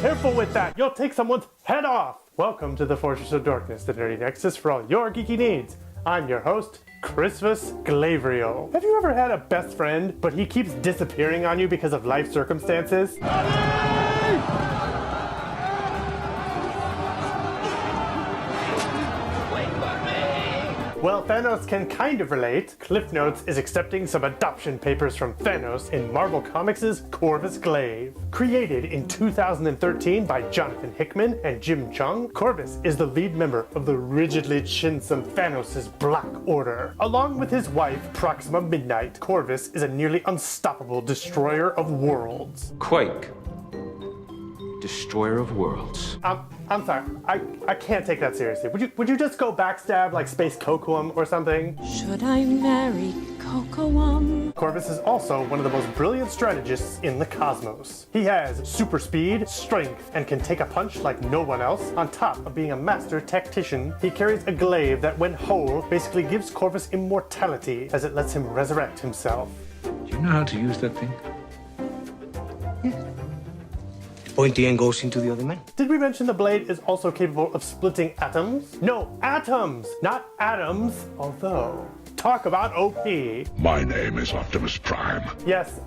careful with that. You'll take someone's head off. Welcome to the Fortress of Dorkness, the nerdy nexus for all your geeky needs. I'm your host, Corvus Glaive. Have you ever had a best friend, but he keeps disappearing on you because of life circumstances? Well, Thanos can kind of relate. Cliff Notes is accepting some adoption papers from Thanos in Marvel Comics' Corvus Glaive. Created in 2013 by Jonathan Hickman and Jim Chung, Corvus is the lead member of the rigidly chinsome Thanos' Black Order. Along with his wife, Proxima Midnight, Corvus is a nearly unstoppable destroyer of worlds. Quake. Destroyer of worlds. I'm sorry, I can't take that seriously. Would you just go backstab like Space Cocoam or something? Should I marry Cocoam? Corvus is also one of the most brilliant strategists in the cosmos. He has super speed, strength, and can take a punch like no one else. On top of being a master tactician, he carries a glaive that, when whole, basically gives Corvus immortality as it lets him resurrect himself. Do you know how to use that thing? Pointy end goes into the other man. Did we mention the blade is also capable of splitting atoms? No, atoms, not atoms. Although, talk about OP. My name is Optimus Prime. Yes,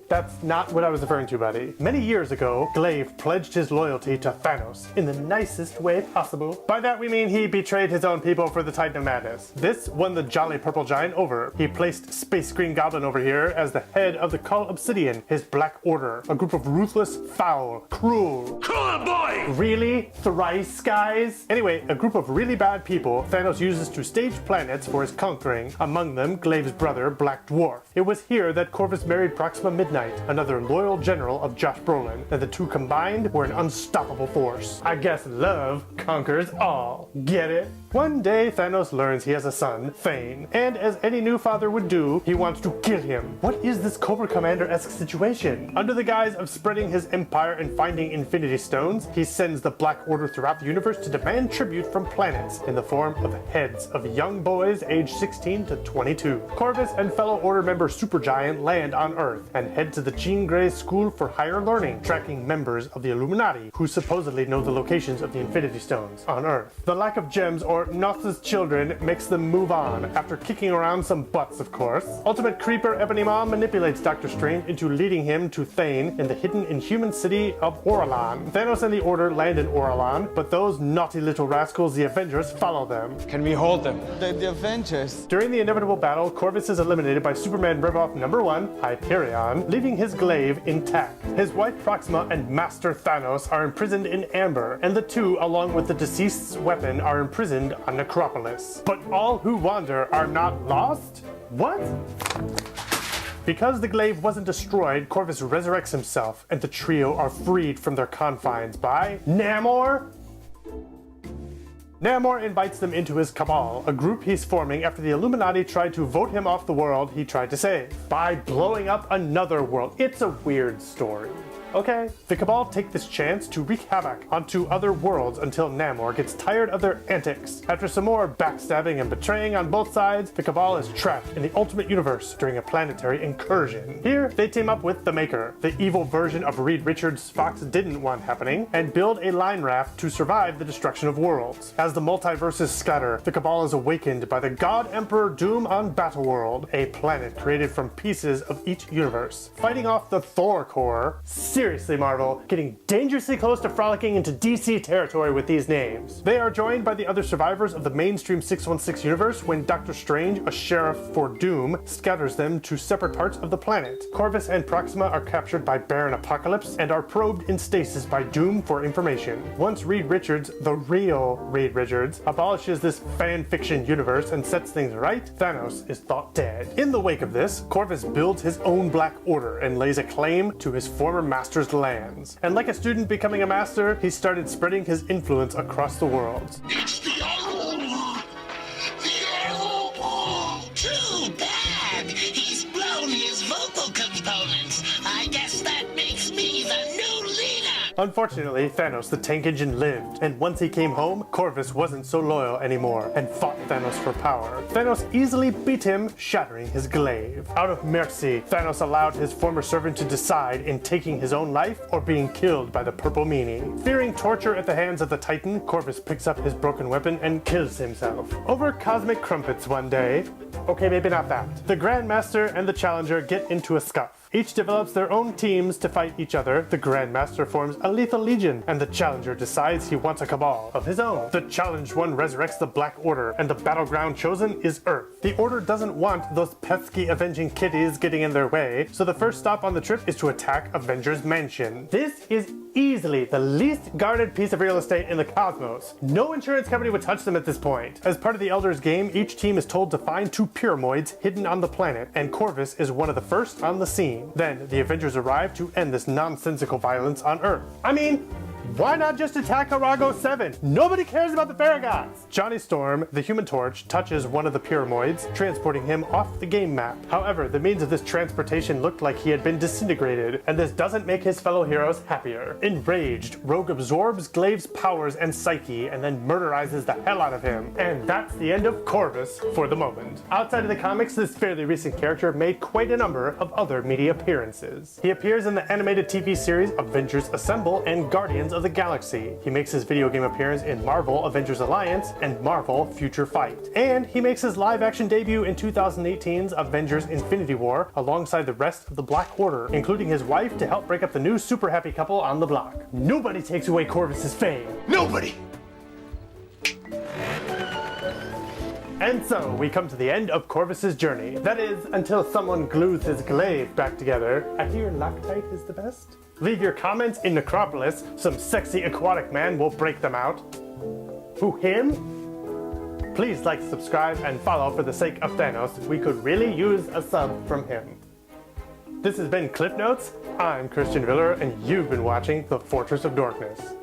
That's not what I was referring to, buddy. Many years ago, Glaive pledged his loyalty to Thanos in the nicest way possible. By that we mean he betrayed his own people for the Titan of Madness. This won the Jolly Purple Giant over. He placed Space Green Goblin over here as the head of the Call Obsidian, his Black Order, a group of ruthless, foul, cruel... Cool boy! Really? Thrice, guys? Anyway, a group of really bad people Thanos uses to stage planets for his conquering, among them Glaive's brother, Black Dwarf. It was here that Corvus married Proxima Midnight, another loyal general of Josh Brolin, and the two combined were an unstoppable force. I guess love conquers all. Get it? One day, Thanos learns he has a son, Thane, and as any new father would do, he wants to kill him. What is this Cobra Commander-esque situation? Under the guise of spreading his empire and finding Infinity Stones, he sends the Black Order throughout the universe to demand tribute from planets in the form of heads of young boys aged 16 to 22. Corvus and fellow Order member Supergiant land on Earth and head to the Jean Grey School for Higher Learning, tracking members of the Illuminati who supposedly know the locations of the Infinity Stones on Earth. The lack of gems, or Nox's children, makes them move on, after kicking around some butts, of course. Ultimate Creeper Ebony Maw manipulates Doctor Strange into leading him to Thane in the hidden Inhuman city of Orlan. Thanos and the Order land in Orlan, but those naughty little rascals, the Avengers, follow them. Can we hold them? The Avengers. During the inevitable battle, Corvus is eliminated by Superman Rev-Off #1, Hyperion, leaving his glaive intact. His wife Proxima and Master Thanos are imprisoned in Amber, and the two, along with the deceased's weapon, are imprisoned on Necropolis. But all who wander are not lost? What? Because the glaive wasn't destroyed, Corvus resurrects himself, and the trio are freed from their confines by Namor? Namor invites them into his cabal, a group he's forming after the Illuminati tried to vote him off the world he tried to save, by blowing up another world. It's a weird story. Okay? The Cabal take this chance to wreak havoc onto other worlds until Namor gets tired of their antics. After some more backstabbing and betraying on both sides, the Cabal is trapped in the Ultimate Universe during a planetary incursion. Here, they team up with the Maker, the evil version of Reed Richards Fox didn't want happening, and build a line raft to survive the destruction of worlds. As the multiverses scatter, the Cabal is awakened by the God Emperor Doom on Battleworld, a planet created from pieces of each universe. Fighting off the Thor Corps, seriously, Marvel, getting dangerously close to frolicking into DC territory with these names. They are joined by the other survivors of the mainstream 616 universe when Doctor Strange, a sheriff for Doom, scatters them to separate parts of the planet. Corvus and Proxima are captured by Baron Apocalypse and are probed in stasis by Doom for information. Once Reed Richards, the real Reed Richards, abolishes this fan fiction universe and sets things right, Thanos is thought dead. In the wake of this, Corvus builds his own Black Order and lays a claim to his former master's lands. And like a student becoming a master, he started spreading his influence across the world. It's the old one! The old one! Too bad! He's blown his vocal components. I guess that makes me the new leader. Unfortunately, Thanos the tank engine lived, and once he came home, Corvus wasn't so loyal anymore and fought Thanos for power. Thanos easily beat him, shattering his glaive. Out of mercy, Thanos allowed his former servant to decide in taking his own life or being killed by the purple meanie. Fearing torture at the hands of the Titan, Corvus picks up his broken weapon and kills himself. Over cosmic crumpets one day, okay, maybe not that, the Grandmaster and the Challenger get into a scuff. Each develops their own teams to fight each other. The Grandmaster forms a lethal legion, and the Challenger decides he wants a cabal of his own. The challenged one resurrects the Black Order, and the battleground chosen is Earth. The Order doesn't want those pesky avenging kitties getting in their way, so the first stop on the trip is to attack Avengers Mansion. This is easily the least guarded piece of real estate in the cosmos. No insurance company would touch them at this point. As part of the Elders game, each team is told to find 2 pyramids hidden on the planet, and Corvus is one of the first on the scene. Then, the Avengers arrive to end this nonsensical violence on Earth. I mean, why not just attack Arago 7? Nobody cares about the Paragots! Johnny Storm, the Human Torch, touches one of the pyramids, transporting him off the game map. However, the means of this transportation looked like he had been disintegrated, and this doesn't make his fellow heroes happier. Enraged, Rogue absorbs Glaive's powers and psyche, and then murderizes the hell out of him. And that's the end of Corvus for the moment. Outside of the comics, this fairly recent character made quite a number of other media appearances. He appears in the animated TV series Avengers Assemble and Guardians of the Galaxy. He makes his video game appearance in Marvel Avengers Alliance and Marvel Future Fight. And he makes his live-action debut in 2018's Avengers Infinity War alongside the rest of the Black Order, including his wife to help break up the new super happy couple on the block. Nobody takes away Corvus's fame. Nobody! And so, we come to the end of Corvus's journey. That is, until someone glues his glaive back together. I hear Loctite is the best. Leave your comments in Necropolis. Some sexy aquatic man will break them out. Who, him? Please like, subscribe, and follow for the sake of Thanos. We could really use a sub from him. This has been Cliff Notes. I'm Christian Viller, and you've been watching The Fortress of Dorkness.